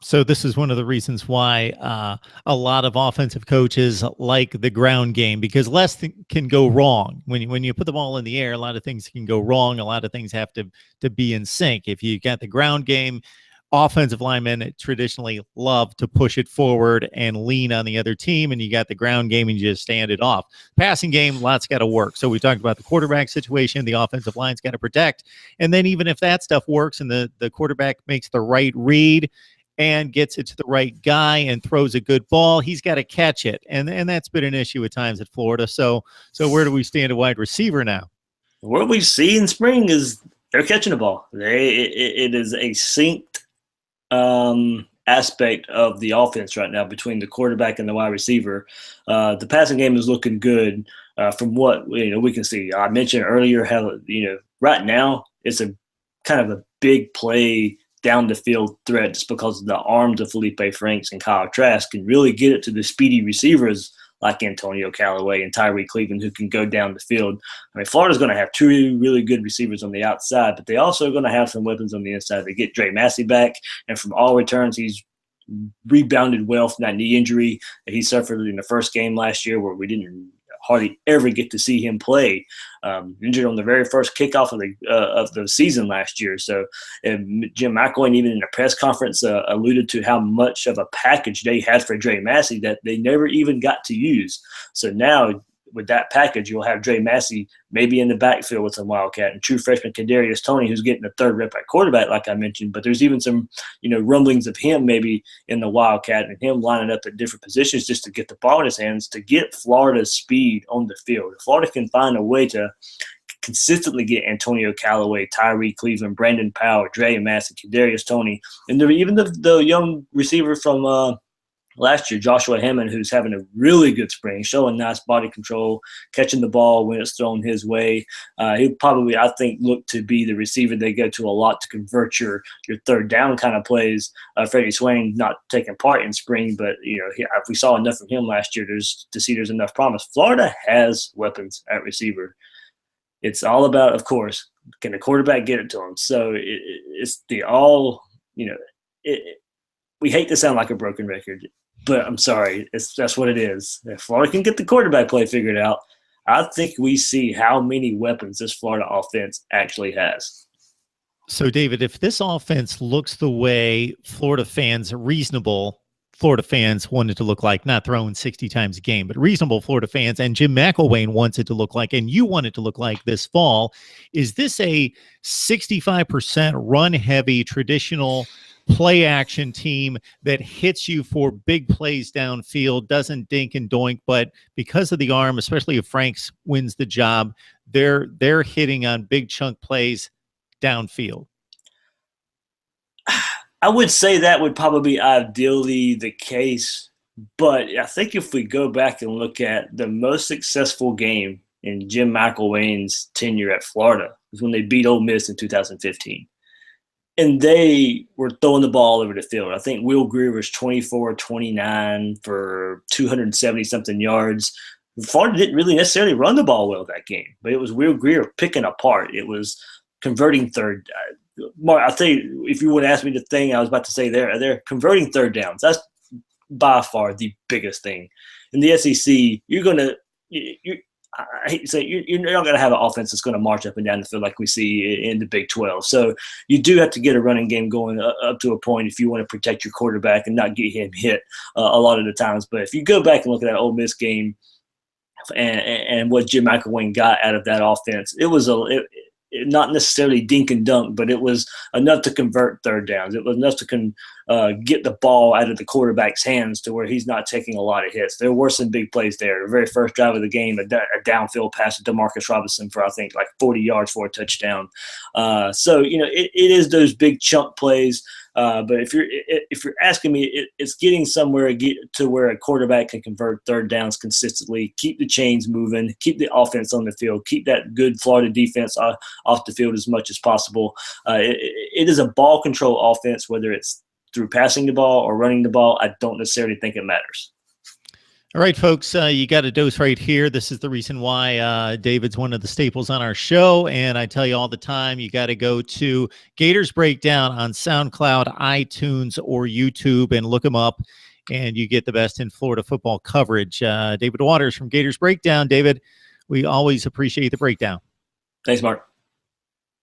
So this is one of the reasons why a lot of offensive coaches like the ground game, because can go wrong when you put the ball in the air. A lot of things can go wrong. A lot of things have to be in sync. If you got the ground game, offensive linemen traditionally love to push it forward and lean on the other team, and you got the ground game and you just stand it off. Passing game, lots got to work. So we talked about the quarterback situation. The offensive line's got to protect, and then even if that stuff works and the quarterback makes the right read and gets it to the right guy and throws a good ball, he's got to catch it. And that's been an issue at times at Florida. So where do we stand at wide receiver now? What we see in spring is they're catching the ball. It is a synced aspect of the offense right now between the quarterback and the wide receiver. The passing game is looking good from what we can see. I mentioned earlier how right now it's a kind of a big play down the field threat just because of the arms of Felipe Franks and Kyle Trask can really get it to the speedy receivers like Antonio Callaway and Tyree Cleveland who can go down the field. I mean, Florida's going to have two really good receivers on the outside, but they also are going to have some weapons on the inside. They get Dre Massey back, and from all returns, he's rebounded well from that knee injury that he suffered in the first game last year where we didn't hardly ever get to see him play. Injured on the very first kickoff of the season last year. So Jim McElwain, even in a press conference, alluded to how much of a package they had for Dre Massey that they never even got to use. So now with that package, you'll have Dre Massey maybe in the backfield with some Wildcat and true freshman Kadarius Toney, who's getting the third rep at quarterback, like I mentioned. But there's even some, rumblings of him maybe in the Wildcat and him lining up at different positions just to get the ball in his hands to get Florida's speed on the field. If Florida can find a way to consistently get Antonio Callaway, Tyree Cleveland, Brandon Powell, Dre Massey, Kadarius Toney, and even the young receiver from last year, Joshua Hammond, who's having a really good spring, showing nice body control, catching the ball when it's thrown his way. He'll probably, I think, look to be the receiver they go to a lot to convert your third down kind of plays. Freddie Swain not taking part in spring, but if we saw enough from him last year, there's enough promise. Florida has weapons at receiver. It's all about, of course, can the quarterback get it to him? So it's the all. We hate to sound like a broken record. But I'm sorry, that's what it is. If Florida can get the quarterback play figured out, I think we see how many weapons this Florida offense actually has. So, David, if this offense looks the way reasonable Florida fans want it to look like, not throwing 60 times a game, but reasonable Florida fans, and Jim McElwain wants it to look like, and you want it to look like this fall, is this a 65% run-heavy traditional play action team that hits you for big plays downfield, doesn't dink and doink, but because of the arm, especially if Franks wins the job, they're hitting on big chunk plays downfield? I would say that would probably be ideally the case, but I think if we go back and look at the most successful game in Jim McElwain's tenure at Florida was when they beat Ole Miss in 2015. And they were throwing the ball over the field. I think Will Greer was 24-29 for 270-something yards. Florida didn't really necessarily run the ball well that game, but it was Will Greer picking apart. It was converting third. Mark, I'll tell you, if you would ask me the thing I was about to say there, they're converting third downs. That's by far the biggest thing. In the SEC, I hate to say you're not going to have an offense that's going to march up and down the field like we see in the Big 12. So you do have to get a running game going up to a point if you want to protect your quarterback and not get him hit a lot of the times. But if you go back and look at that Ole Miss game and what Jim McElwain got out of that offense, it was not necessarily dink and dunk, but it was enough to convert third downs. It was enough to get the ball out of the quarterback's hands to where he's not taking a lot of hits. There were some big plays there. The very first drive of the game, a downfield pass to DeMarcus Robinson for, I think, like 40 yards for a touchdown. So it is those big chunk plays. But if you're asking me, it's getting somewhere to where a quarterback can convert third downs consistently, keep the chains moving, keep the offense on the field, keep that good Florida defense off the field as much as possible. It is a ball control offense, whether it's through passing the ball or running the ball. I don't necessarily think it matters. All right, folks, you got a dose right here. This is the reason why David's one of the staples on our show. And I tell you all the time, you got to go to Gators Breakdown on SoundCloud, iTunes, or YouTube and look them up, and you get the best in Florida football coverage. David Waters from Gators Breakdown. David, we always appreciate the breakdown. Thanks, Mark.